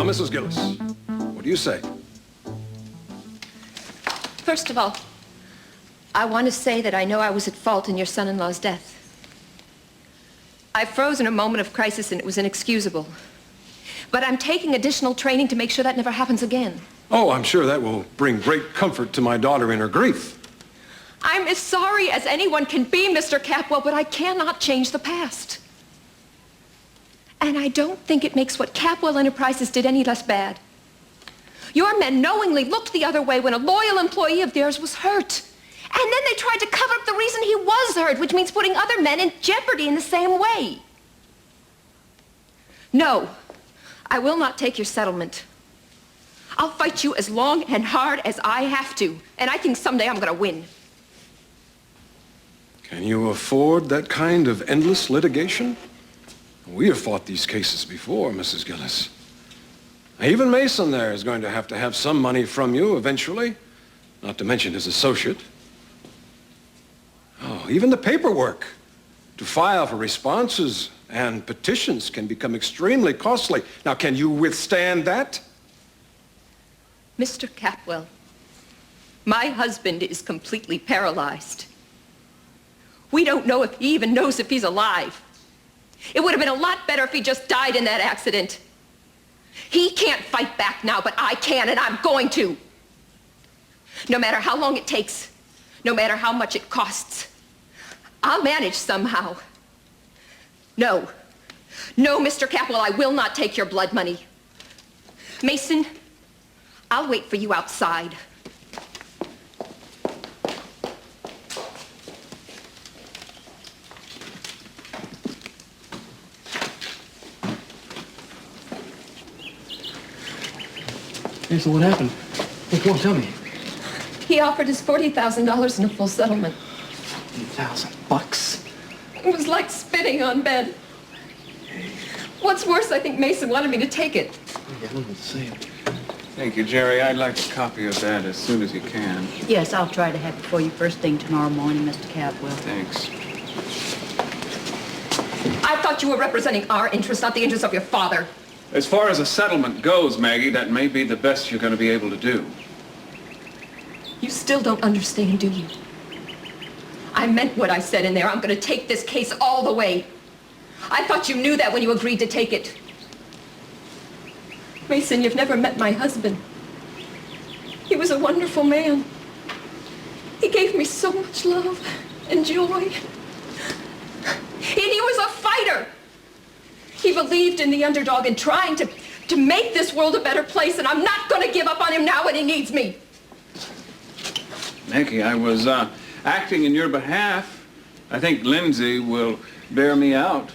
Mrs. Gillis, what do you say? First of all, I want to say that I know I was at fault in your son-in-law's death. I froze in a moment of crisis and it was inexcusable. But I'm taking additional training to make sure that never happens again. Oh, I'm sure that will bring great comfort to my daughter in her grief. I'm as sorry as anyone can be, Mr. Capwell, but I cannot change the past. And I don't think it makes what Capwell Enterprises did any less bad. Your men knowingly looked the other way when a loyal employee of theirs was hurt. And then they tried to cover up the reason he was hurt, which means putting other men in jeopardy in the same way. No, I will not take your settlement. I'll fight you as long and hard as I have to, and I think someday I'm going to win. Can you afford that kind of endless litigation? We have fought these cases before, Mrs. Gillis. Even Mason there is going to have some money from you eventually, not to mention his associate. Oh, even the paperwork to file for responses and petitions can become extremely costly. Now, can you withstand that? Mr. Capwell, my husband is completely paralyzed. We don't know if he even knows if he's alive. It would have been a lot better if he just died in that accident. He can't fight back now, but I can, and I'm going to. No matter how long it takes, no matter how much it costs, I'll manage somehow. No, Mr. Capwell, I will not take your blood money. Mason, I'll wait for you outside. Hey, so what happened? Well, come on, tell me. He offered us $40,000 in a full settlement. $8,000? It was like spitting on bed. What's worse, I think Mason wanted me to take it. Yeah, I don't know what to say. Thank you, Jerry. I'd like a copy of that as soon as you can. Yes, I'll try to have it for you first thing tomorrow morning, Mr. Capwell. Thanks. I thought you were representing our interests, not the interests of your father. As far as a settlement goes, Maggie, that may be the best you're going to be able to do. You still don't understand, do you? I meant what I said in there. I'm going to take this case all the way. I thought you knew that when you agreed to take it. Mason, you've never met my husband. He was a wonderful man. He gave me so much love and joy. And he was a fighter. He believed in the underdog and trying to make this world a better place, and I'm not going to give up on him now when he needs me. Maggie, I was acting in your behalf. I think Lindsay will bear me out.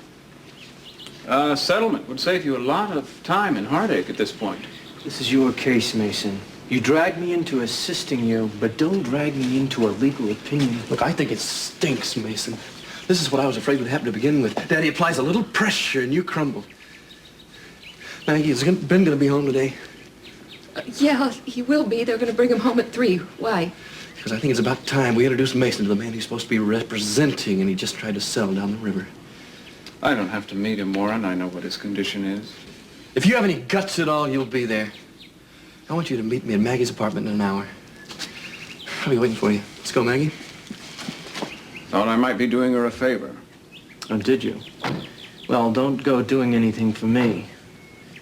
A settlement would save you a lot of time and heartache at this point. This is your case, Mason. You dragged me into assisting you, but don't drag me into a legal opinion. Look, I think it stinks, Mason. This is what I was afraid would happen to begin with. Daddy applies a little pressure and you crumble. Maggie, is Ben going to be home today? Yeah, he will be. They're going to bring him home at 3. Why? Because I think it's about time we introduce Mason to the man he's supposed to be representing, and he just tried to sell down the river. I don't have to meet him, Warren. I know what his condition is. If you have any guts at all, you'll be there. I want you to meet me at Maggie's apartment in an hour. I'll be waiting for you. Let's go, Maggie. Thought I might be doing her a favor. Oh, did you? Well, don't go doing anything for me,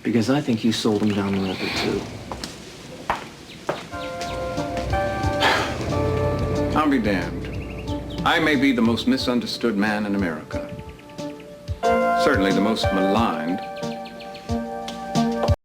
because I think you sold him down the river, too. I'll be damned. I may be the most misunderstood man in America. Certainly the most maligned.